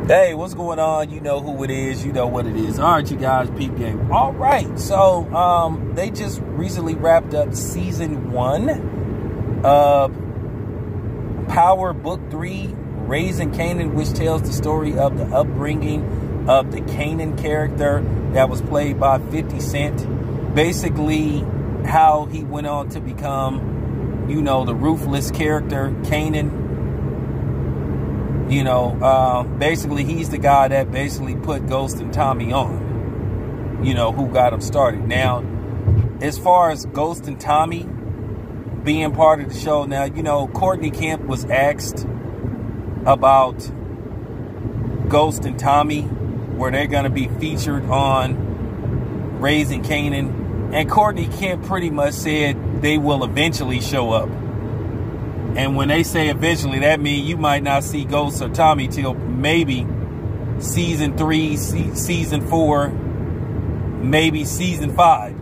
Hey, what's going on? You know who it is. You know what it is. All right, you guys, peep game. All right, so they just recently wrapped up season 1 of Power Book 3, Raising Kanan, which tells the story of the upbringing of the Kanan character that was played by 50 Cent. Basically, how he went on to become, you know, the ruthless character, Kanan. You know, basically, he's the guy that basically put Ghost and Tommy on, you know, who got him started. Now, as far as Ghost and Tommy being part of the show, now, you know, Courtney Kemp was asked about Ghost and Tommy, where they're going to be featured on Raising Kanan. And Courtney Kemp pretty much said they will eventually show up. And when they say eventually, that means you might not see Ghost or Tommy till maybe season 3, season 4, maybe season 5.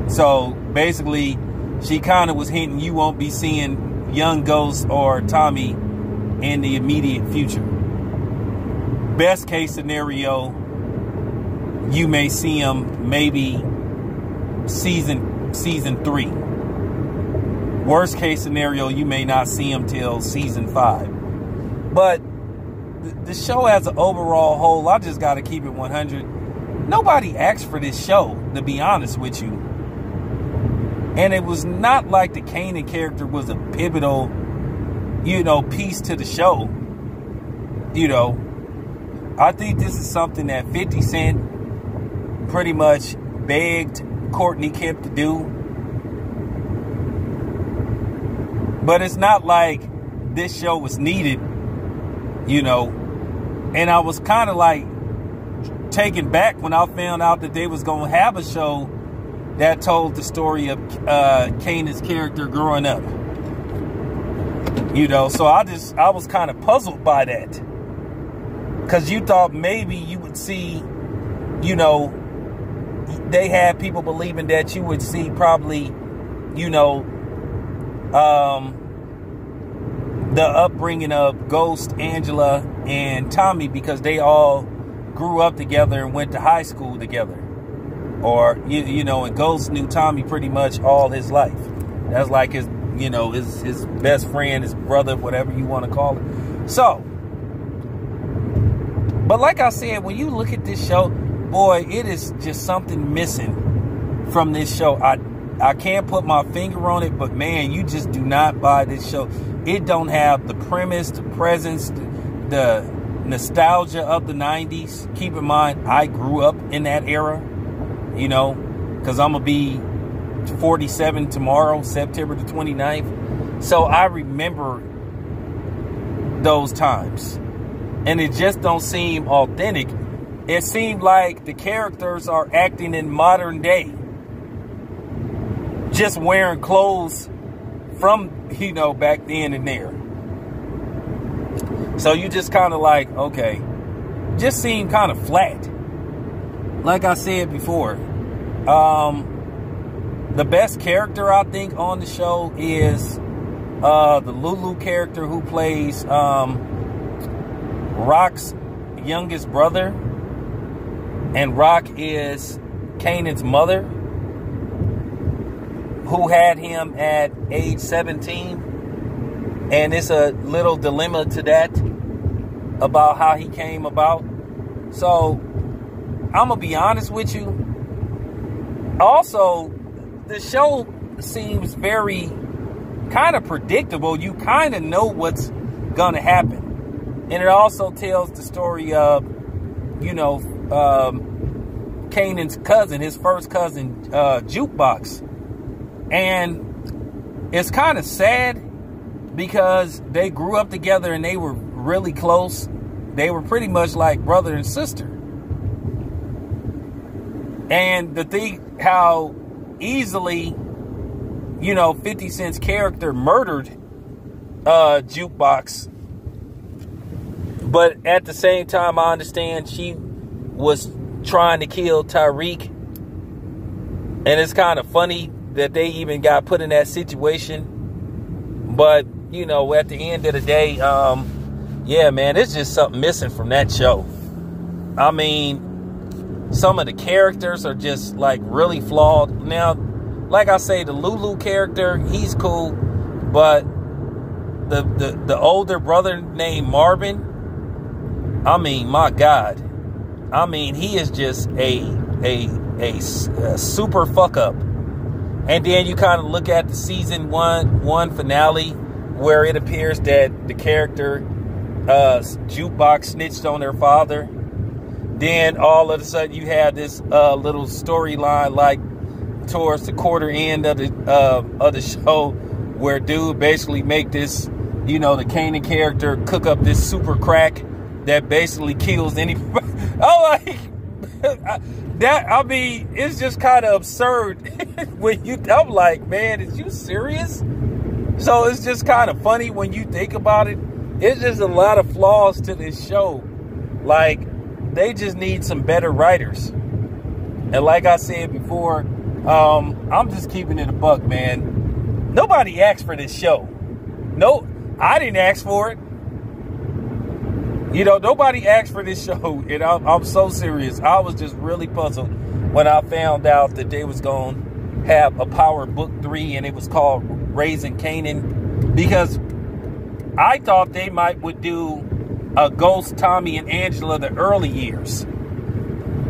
So basically, she kind of was hinting you won't be seeing young Ghost or Tommy in the immediate future. Best case scenario, you may see them maybe season 3. Worst case scenario, you may not see him till season 5. But the show as an overall whole, I just got to keep it 100. Nobody asked for this show, to be honest with you. And it was not like the Kanan character was a pivotal, you know, piece to the show. You know, I think this is something that 50 Cent pretty much begged Courtney Kemp to do. But it's not like this show was needed, you know. And I was kind of like taken back when I found out that they was going to have a show that told the story of Kanan's character growing up. You know, so I was kind of puzzled by that. Because you thought maybe you would see, you know, they had people believing that you would see probably, you know, the upbringing of Ghost, Angela, and Tommy, because they all grew up together and went to high school together. Or, you know, and Ghost knew Tommy pretty much all his life. That's like his, you know, his best friend, his brother, whatever you want to call it. So, but like I said, when you look at this show, boy, it is just something missing from this show. I can't put my finger on it, but man, you just do not buy this show. It don't have the premise, the presence, the nostalgia of the 90s. Keep in mind, I grew up in that era, you know, because I'm going to be 47 tomorrow, September the 29th. So I remember those times. And it just don't seem authentic. It seemed like the characters are acting in modern day. Just wearing clothes from, you know, back then and there. So you just kind of like, okay, just seem kind of flat. Like I said before, the best character I think on the show is the Lulu character who plays Rock's youngest brother. And Rock is Kanan's mother, who had him at age 17. And it's a little dilemma to that about how he came about. So, I'm going to be honest with you. Also, the show seems very kind of predictable. You kind of know what's going to happen. And it also tells the story of, you know, Kanan's cousin, his first cousin, Jukebox. And it's kind of sad because they grew up together and they were really close. They were pretty much like brother and sister. And the thing, how easily, you know, 50 Cent's character murdered Jukebox. But at the same time, I understand she was trying to kill Tyreek. And it's kind of funny that they even got put in that situation. But, you know, at the end of the day, yeah, man, it's just something missing from that show. I mean, some of the characters are just like really flawed. Now, like I say, the Lulu character, he's cool, but the older brother named Marvin, I mean, my God, I mean, he is just a super fuck up. And then you kind of look at the season one finale, where it appears that the character Jukebox snitched on their father. Then all of a sudden you have this little storyline like towards the quarter end of the show, where dude basically make this, you know, the Kanan character cook up this super crack that basically kills anybody. Oh, that, I mean, it's just kind of absurd when I'm like, man, is you serious? So it's just kind of funny when you think about it. It's just a lot of flaws to this show. Like, they just need some better writers. And like I said before, I'm just keeping it a buck, man. Nobody asked for this show. No, I didn't ask for it. You know, nobody asked for this show, and I'm so serious. I was just really puzzled when I found out that they was going to have a Power Book 3, and it was called Raising Kanan, because I thought they would do a Ghost, Tommy, and Angela the early years,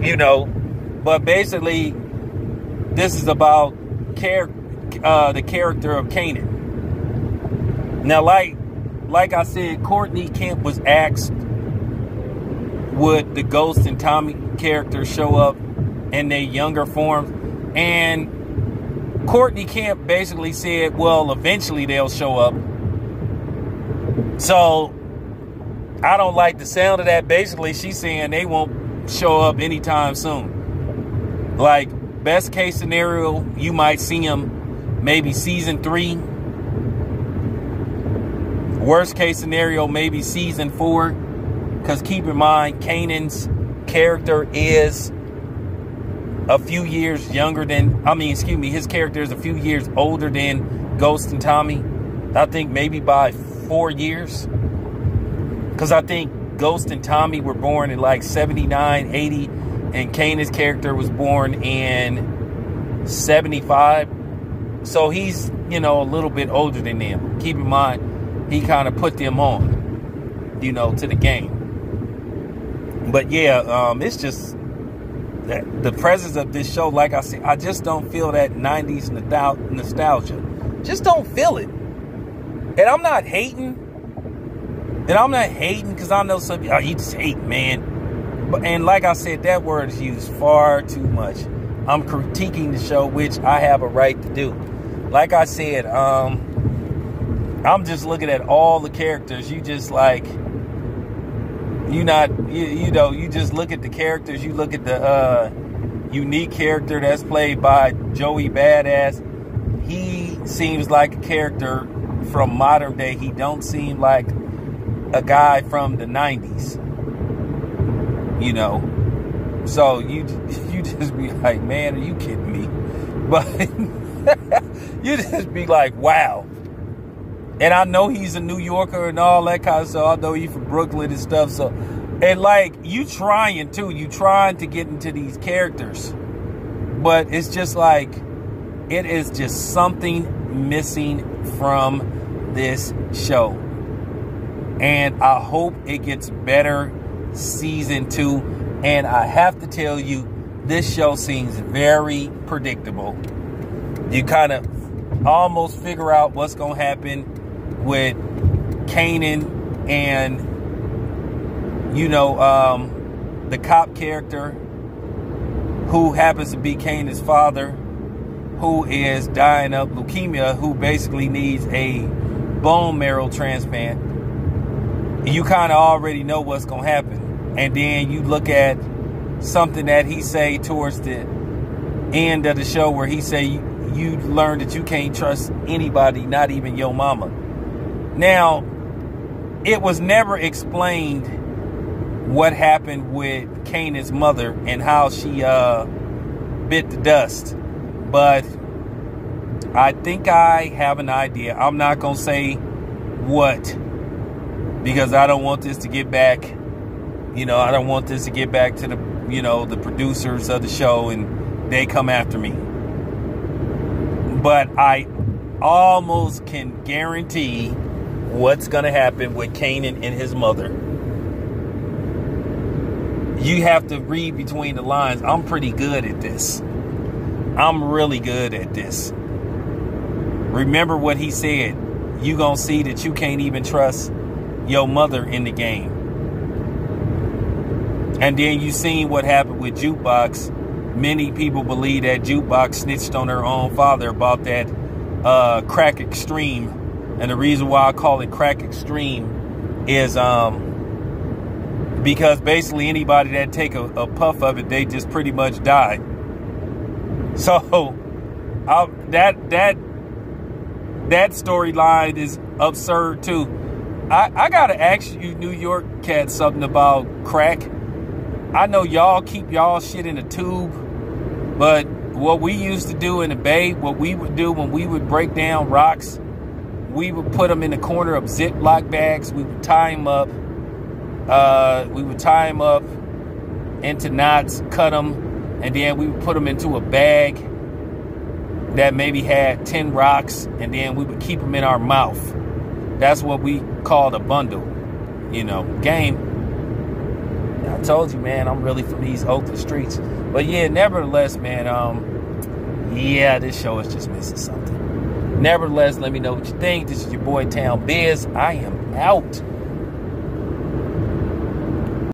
you know, but basically this is about the character of Kanan. Now, like I said, Courtney Kemp was asked, would the Ghost and Tommy characters show up in their younger forms? And Courtney Kemp basically said, well, eventually they'll show up. So I don't like the sound of that. Basically, she's saying they won't show up anytime soon. Like, best case scenario, you might see them maybe season 3. Worst case scenario, maybe season 4. Because keep in mind, Kanan's character is a few years younger than, his character is a few years older than Ghost and Tommy. I think maybe by 4 years. Because I think Ghost and Tommy were born in like 79, 80. And Kanan's character was born in 75. So he's, you know, a little bit older than them. Keep in mind, he kind of put them on, you know, to the game. But yeah, it's just that the presence of this show, like I said, I just don't feel that 90s nostalgia. Just don't feel it. And I'm not hating. Because I know some people, you just hate, man. And like I said, that word is used far too much. I'm critiquing the show, which I have a right to do. Like I said, I'm just looking at all the characters. You just like, you just look at the characters. You look at the unique character that's played by Joey Badass. He seems like a character from modern day. He don't seem like a guy from the 90s. You know. So you just be like, man, are you kidding me? But you just be like, wow. And I know he's a New Yorker and all that kind of stuff. I know he's from Brooklyn and stuff. So, and like, you trying to get into these characters. But it's just like, it is just something missing from this show. And I hope it gets better season 2. And I have to tell you, this show seems very predictable. You kind of almost figure out what's going to happen with Kanan and, you know, the cop character who happens to be Kanan's father, who is dying of leukemia, who basically needs a bone marrow transplant. You kind of already know what's going to happen. And then you look at something that he say towards the end of the show, where he say you learn that you can't trust anybody, not even your mama. Now, it was never explained what happened with Kanan's mother and how she bit the dust. But I think I have an idea. I'm not going to say what because I don't want this to get back, you know, I don't want this to get back to the, you know, the producers of the show and they come after me. But I almost can guarantee what's going to happen with Kanan and his mother. You have to read between the lines. I'm pretty good at this. I'm really good at this. Remember what he said. You gonna see that you can't even trust your mother in the game. And then you seen what happened with Jukebox. Many people believe that Jukebox snitched on her own father about that crack extreme. And the reason why I call it crack extreme is because basically anybody that take a puff of it, they just pretty much die. So that storyline is absurd too. I gotta ask you New York cats something about crack. I know y'all keep y'all shit in a tube, but what we used to do in the Bay, what we would do when we would break down rocks, we would put them in the corner of Ziploc bags. We would tie them up. We would tie them up into knots, cut them, and then we would put them into a bag that maybe had 10 rocks, and then we would keep them in our mouth. That's what we called a bundle, you know, game. I told you, man, I'm really from these Oakland streets. But yeah, nevertheless, man, yeah, this show is just missing something. Nevertheless, let me know what you think. This is your boy Town Biz. I am out.